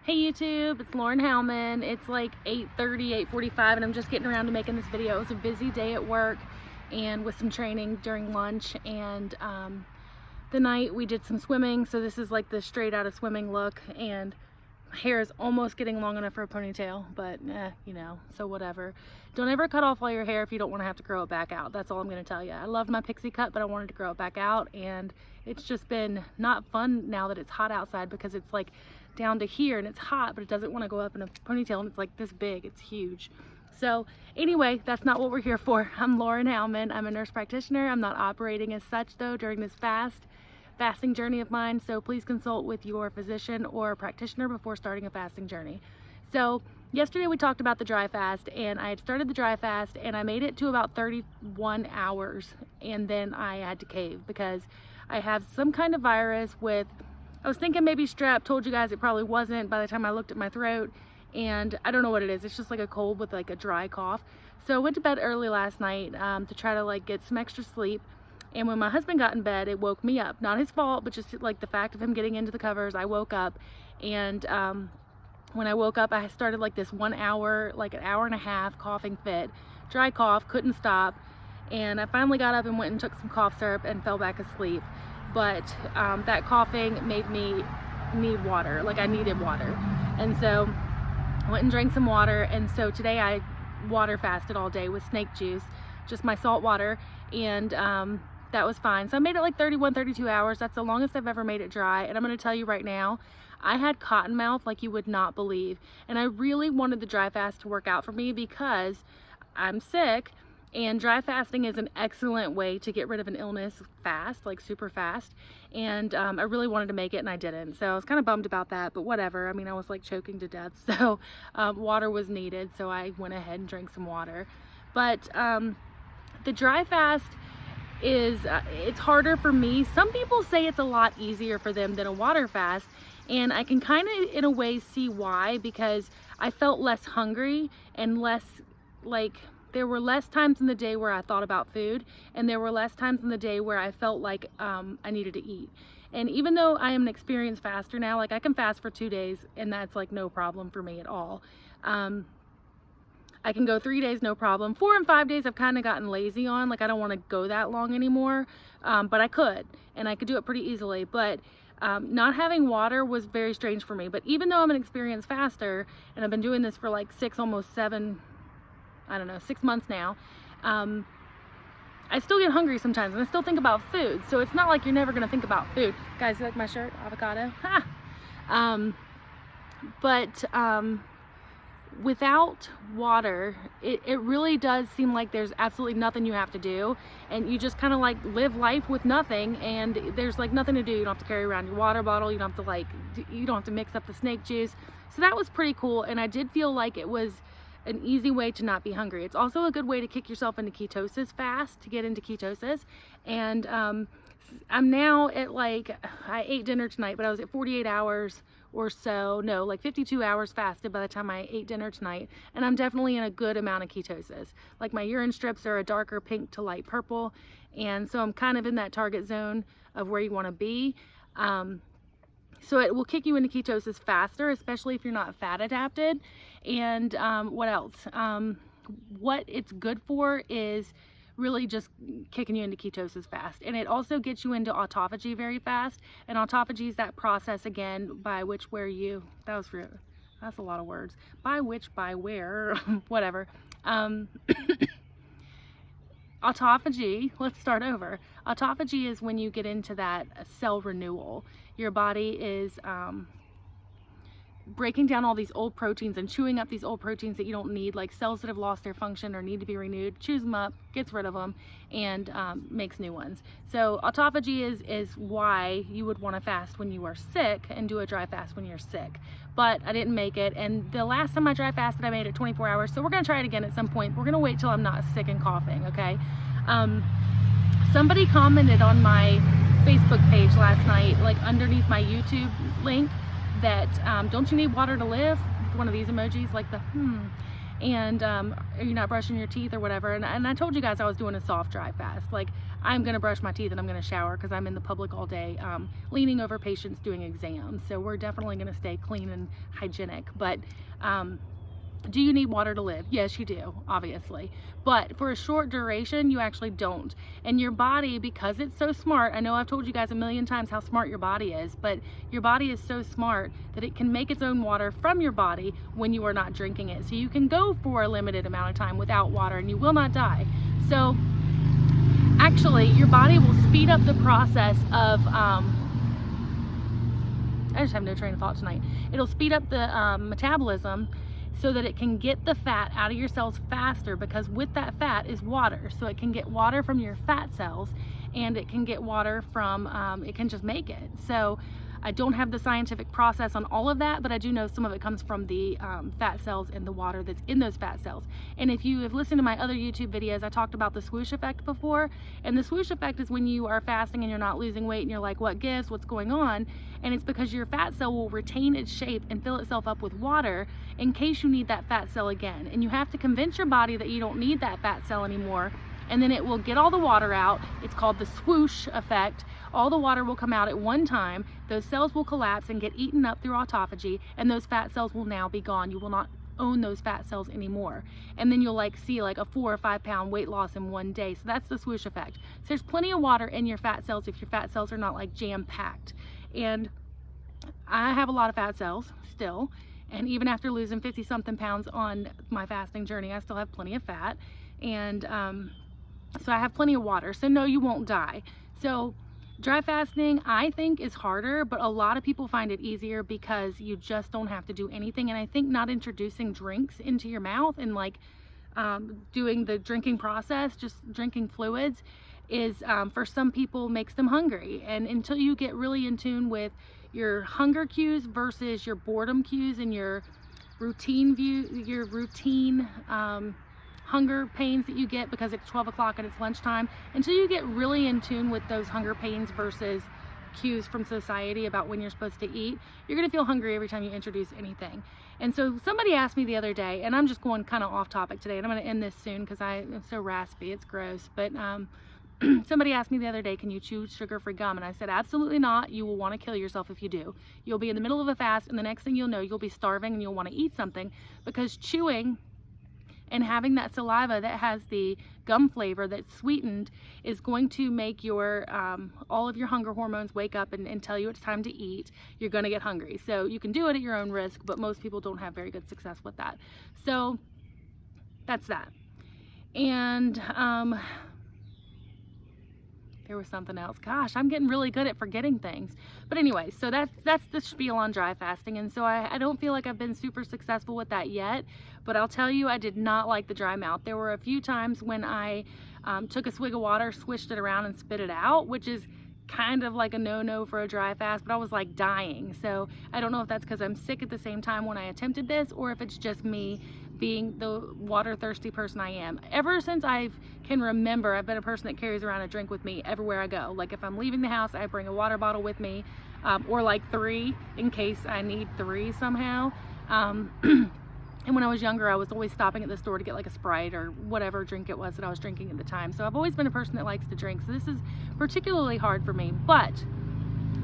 Hey YouTube, it's Lauren Howman. It's like 8:30, 8:45, and I'm just getting around to making this video. It was a busy day at work and with some training during lunch, and the night we did some swimming, so this is like the straight out of swimming look, and my hair is almost getting long enough for a ponytail, but you know, so whatever. Don't ever cut off all your hair if you don't want to have to grow it back out. That's all I'm going to tell you. I loved my pixie cut, but I wanted to grow it back out, and it's just been not fun now that it's hot outside, because it's like down to here and it's hot, but it doesn't want to go up in a ponytail, and it's like this big. It's huge. So anyway, that's not what we're here for. I'm Lauren Howman. I'm a nurse practitioner. I'm not operating as such though during this fasting journey of mine, so please consult with your physician or practitioner before starting a fasting journey. So yesterday we talked about the dry fast, and I had started the dry fast and I made it to about 31 hours, and then I had to cave because I have some kind of virus with, I was thinking maybe strep, told you guys it probably wasn't by the time I looked at my throat, and I don't know what it is. It's just like a cold with like a dry cough. So I went to bed early last night to try to like get some extra sleep. And when my husband got in bed, it woke me up. Not his fault, but just like the fact of him getting into the covers, I woke up. And when I woke up, I started like this 1 hour, like an hour and a half coughing fit, dry cough, couldn't stop. And I finally got up and went and took some cough syrup and fell back asleep. But that coughing made me need water, like I needed water. And so I went and drank some water. And so today I water fasted all day with snake juice, just my salt water. And that was fine. So I made it like 31, 32 hours. That's the longest I've ever made it dry. And I'm going to tell you right now, I had cotton mouth like you would not believe. And I really wanted the dry fast to work out for me because I'm sick, and dry fasting is an excellent way to get rid of an illness fast, like super fast. And I really wanted to make it and I didn't. So I was kind of bummed about that, but whatever. I mean, I was like choking to death. So water was needed. So I went ahead and drank some water. But the dry fast is it's harder for me. Some people say it's a lot easier for them than a water fast, and I can kind of in a way see why, because I felt less hungry and less, like, there were less times in the day where I thought about food, and there were less times in the day where I felt like I needed to eat. And even though I am an experienced faster now, like I can fast for 2 days and that's like no problem for me at all. I can go 3 days, no problem. 4 and 5 days I've kind of gotten lazy on, like I don't want to go that long anymore, but I could, and I could do it pretty easily. But not having water was very strange for me. But even though I'm an experienced faster, and I've been doing this for like 6 months now, I still get hungry sometimes, and I still think about food. So it's not like you're never gonna think about food. Guys, you like my shirt? Avocado? Ha! Without water, it really does seem like there's absolutely nothing you have to do, and you just kind of like live life with nothing, and there's like nothing to do. You don't have to carry around your water bottle, you don't have to mix up the snake juice. So that was pretty cool, and I did feel like it was an easy way to not be hungry. It's also a good way to kick yourself into ketosis fast, to get into ketosis. And I'm now at like, I ate dinner tonight, but I was at 48 hours or so, no, like 52 hours fasted by the time I ate dinner tonight, and I'm definitely in a good amount of ketosis. Like my urine strips are a darker pink to light purple, and so I'm kind of in that target zone of where you want to be. So it will kick you into ketosis faster, especially if you're not fat adapted. And what else? What it's good for is really just kicking you into ketosis fast. And it also gets you into autophagy very fast. And autophagy is that process again by which where you, that's a lot of words. By which, by where, whatever. Autophagy, let's start over. Autophagy is when you get into that cell renewal. Your body is breaking down all these old proteins and chewing up these old proteins that you don't need, like cells that have lost their function or need to be renewed, chews them up, gets rid of them, and makes new ones. So autophagy is why you would want to fast when you are sick and do a dry fast when you're sick. But I didn't make it, and the last time I dry fasted, I made it 24 hours, so we're going to try it again at some point. We're going to wait till I'm not sick and coughing, okay? Somebody commented on my Facebook page last night, like underneath my YouTube link, that don't you need water to live? One of these emojis, like the and are you not brushing your teeth or whatever? And I told you guys I was doing a soft dry fast. Like I'm gonna brush my teeth and I'm gonna shower because I'm in the public all day, leaning over patients doing exams. So we're definitely gonna stay clean and hygienic. But do you need water to live? Yes, you do, obviously. But for a short duration, you actually don't. And your body, because it's so smart, I know I've told you guys a million times how smart your body is, but your body is so smart that it can make its own water from your body when you are not drinking it. So you can go for a limited amount of time without water and you will not die. So actually, your body will speed up the process of, I just have no train of thought tonight. It'll speed up the metabolism so that it can get the fat out of your cells faster, because with that fat is water. So it can get water from your fat cells, and it can get water from, it can just make it. So I don't have the scientific process on all of that, but I do know some of it comes from the fat cells and the water that's in those fat cells. And if you have listened to my other YouTube videos, I talked about the swoosh effect before. And the swoosh effect is when you are fasting and you're not losing weight and you're like, what gives, what's going on? And it's because your fat cell will retain its shape and fill itself up with water in case you need that fat cell again. And you have to convince your body that you don't need that fat cell anymore, and then it will get all the water out. It's called the swoosh effect. All the water will come out at one time. Those cells will collapse and get eaten up through autophagy, and those fat cells will now be gone. You will not own those fat cells anymore. And then you'll like see like a 4 or 5 pound weight loss in one day. So that's the swoosh effect. So there's plenty of water in your fat cells if your fat cells are not like jam packed. And I have a lot of fat cells still. And even after losing 50 something pounds on my fasting journey, I still have plenty of fat. And so I have plenty of water. So no, you won't die. So dry fasting, I think, is harder, but a lot of people find it easier because you just don't have to do anything. And I think not introducing drinks into your mouth and like doing the drinking process, just drinking fluids, is for some people makes them hungry. And until you get really in tune with your hunger cues versus your boredom cues and your routine hunger pains that you get because it's 12 o'clock and it's lunchtime, until you get really in tune with those hunger pains versus cues from society about when you're supposed to eat, you're gonna feel hungry every time you introduce anything. And so somebody asked me the other day, and I'm just going kind of off topic today, and I'm gonna end this soon because I'm so raspy, it's gross, but somebody asked me the other day, can you chew sugar-free gum? And I said, absolutely not. You will want to kill yourself if you do. You'll be in the middle of a fast, and the next thing you'll know, you'll be starving and you'll want to eat something, because chewing and having that saliva that has the gum flavor that's sweetened is going to make your all of your hunger hormones wake up and tell you it's time to eat. You're going to get hungry. So you can do it at your own risk, but most people don't have very good success with that. So that's that. And there was something else. Gosh, I'm getting really good at forgetting things. But anyway, so that's the spiel on dry fasting. And so I don't feel like I've been super successful with that yet. But I'll tell you, I did not like the dry mouth. There were a few times when I took a swig of water, swished it around, and spit it out, which is kind of like a no-no for a dry fast, but I was like dying. So I don't know if that's because I'm sick at the same time when I attempted this, or if it's just me being the water thirsty person I am. Ever since I can remember, I've been a person that carries around a drink with me everywhere I go. Like if I'm leaving the house, I bring a water bottle with me, or like 3 in case I need 3 somehow. And when I was younger, I was always stopping at the store to get like a Sprite or whatever drink it was that I was drinking at the time. So I've always been a person that likes to drink. So this is particularly hard for me. But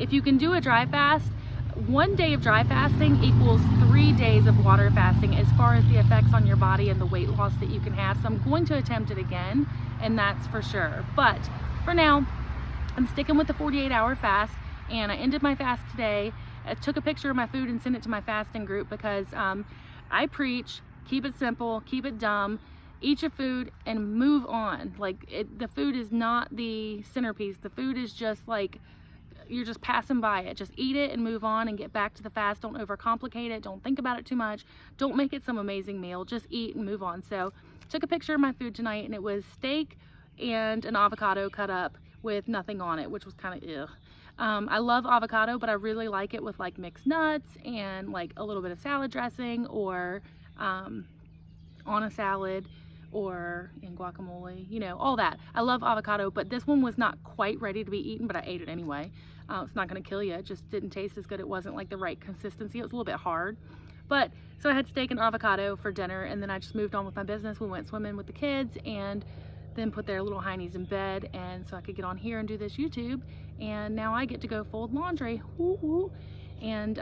if you can do a dry fast, 1 day of dry fasting equals 3 days of water fasting as far as the effects on your body and the weight loss that you can have. So I'm going to attempt it again, and that's for sure. But for now, I'm sticking with the 48-hour fast, and I ended my fast today. I took a picture of my food and sent it to my fasting group because I preach, keep it simple, keep it dumb, eat your food and move on. Like the food is not the centerpiece. The food is just like, you're just passing by it. Just eat it and move on and get back to the fast. Don't overcomplicate it. Don't think about it too much. Don't make it some amazing meal. Just eat and move on. So took a picture of my food tonight, and it was steak and an avocado cut up with nothing on it, which was kind of ugh. I love avocado, but I really like it with like mixed nuts and like a little bit of salad dressing, or on a salad, or in guacamole, you know, all that. I love avocado, but this one was not quite ready to be eaten, but I ate it anyway. It's not going to kill you. It just didn't taste as good. It wasn't like the right consistency. It was a little bit hard. But so I had steak and avocado for dinner, and then I just moved on with my business. We went swimming with the kids, and then put their little heinies in bed, and so I could get on here and do this YouTube. And now I get to go fold laundry, woo-woo, and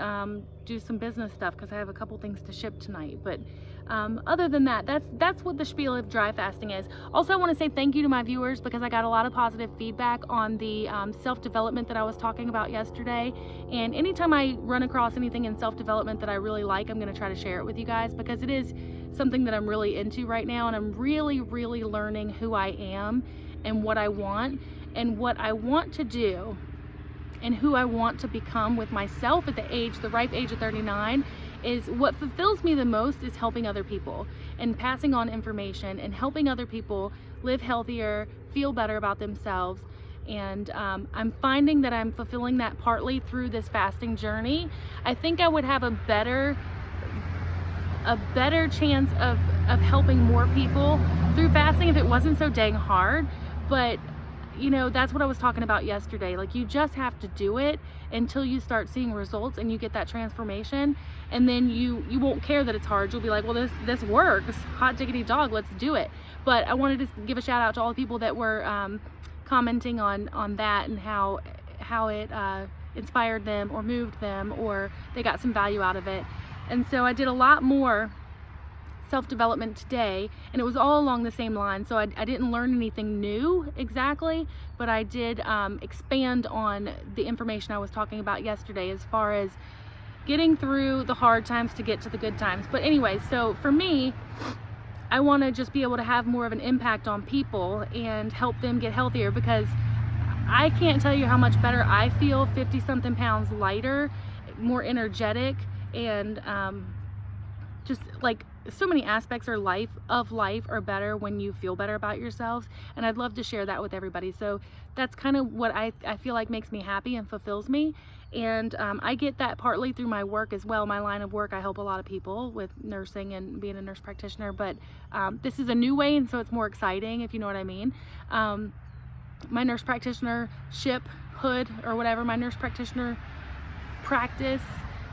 do some business stuff because I have a couple things to ship tonight. But other than that, that's what the spiel of dry fasting is. Also, I want to say thank you to my viewers because I got a lot of positive feedback on the self-development that I was talking about yesterday. And anytime I run across anything in self-development that I really like, I'm going to try to share it with you guys because it is something that I'm really into right now, and I'm really learning who I am and what I want to do and who I want to become with myself at the ripe age of 39. Is what fulfills me the most is helping other people and passing on information and helping other people live healthier, feel better about themselves. And I'm finding that I'm fulfilling that partly through this fasting journey. I think I would have a better chance of helping more people through fasting if it wasn't so dang hard. But you know, that's what I was talking about yesterday. Like, you just have to do it until you start seeing results and you get that transformation, and then you won't care that it's hard. You'll be like, well, this works, hot diggity dog, let's do it. But I wanted to give a shout out to all the people that were commenting on that and how it inspired them or moved them or they got some value out of it. And so I did a lot more self-development today, and it was all along the same line. So I didn't learn anything new exactly, but I did expand on the information I was talking about yesterday as far as getting through the hard times to get to the good times. But anyway, so for me, I want to just be able to have more of an impact on people and help them get healthier, because I can't tell you how much better I feel 50 something pounds lighter, more energetic, and just like so many aspects of life are better when you feel better about yourselves. And I'd love to share that with everybody. So that's kind of what I feel like makes me happy and fulfills me. And I get that partly through my work as well. My line of work, I help a lot of people with nursing and being a nurse practitioner, but this is a new way, and so it's more exciting, if you know what I mean. My nurse practitioner hood or whatever, my nurse practitioner practice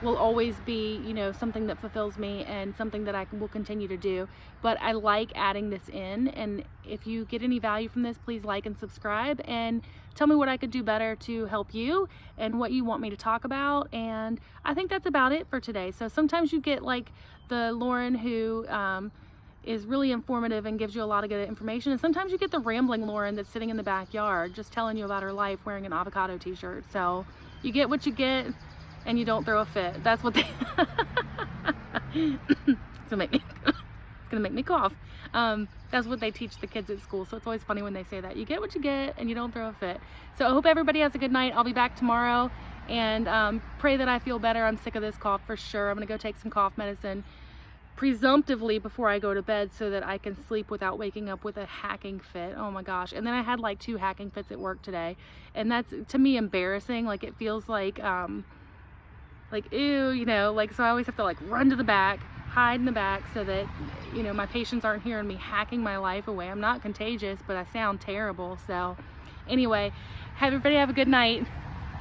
will always be, you know, something that fulfills me and something that I will continue to do. But I like adding this in, and if you get any value from this, please like and subscribe and tell me what I could do better to help you and what you want me to talk about. And I think that's about it for today. So sometimes you get like the Lauren who is really informative and gives you a lot of good information, and sometimes you get the rambling Lauren that's sitting in the backyard just telling you about her life wearing an avocado t-shirt. So you get what you get, and you don't throw a fit. That's what they it's gonna make me cough. That's what they teach the kids at school, so it's always funny when they say that. You get what you get and you don't throw a fit. So I hope everybody has a good night. I'll be back tomorrow, and pray that I feel better. I'm sick of this cough for sure. I'm gonna go take some cough medicine presumptively before I go to bed so that I can sleep without waking up with a hacking fit. Oh my gosh. And then I had like 2 hacking fits at work today, and that's to me embarrassing. Like, it feels like ew, you know, like, so I always have to like run to the back, hide in the back so that, you know, my patients aren't hearing me hacking my life away. I'm not contagious, but I sound terrible. So anyway, everybody have a good night.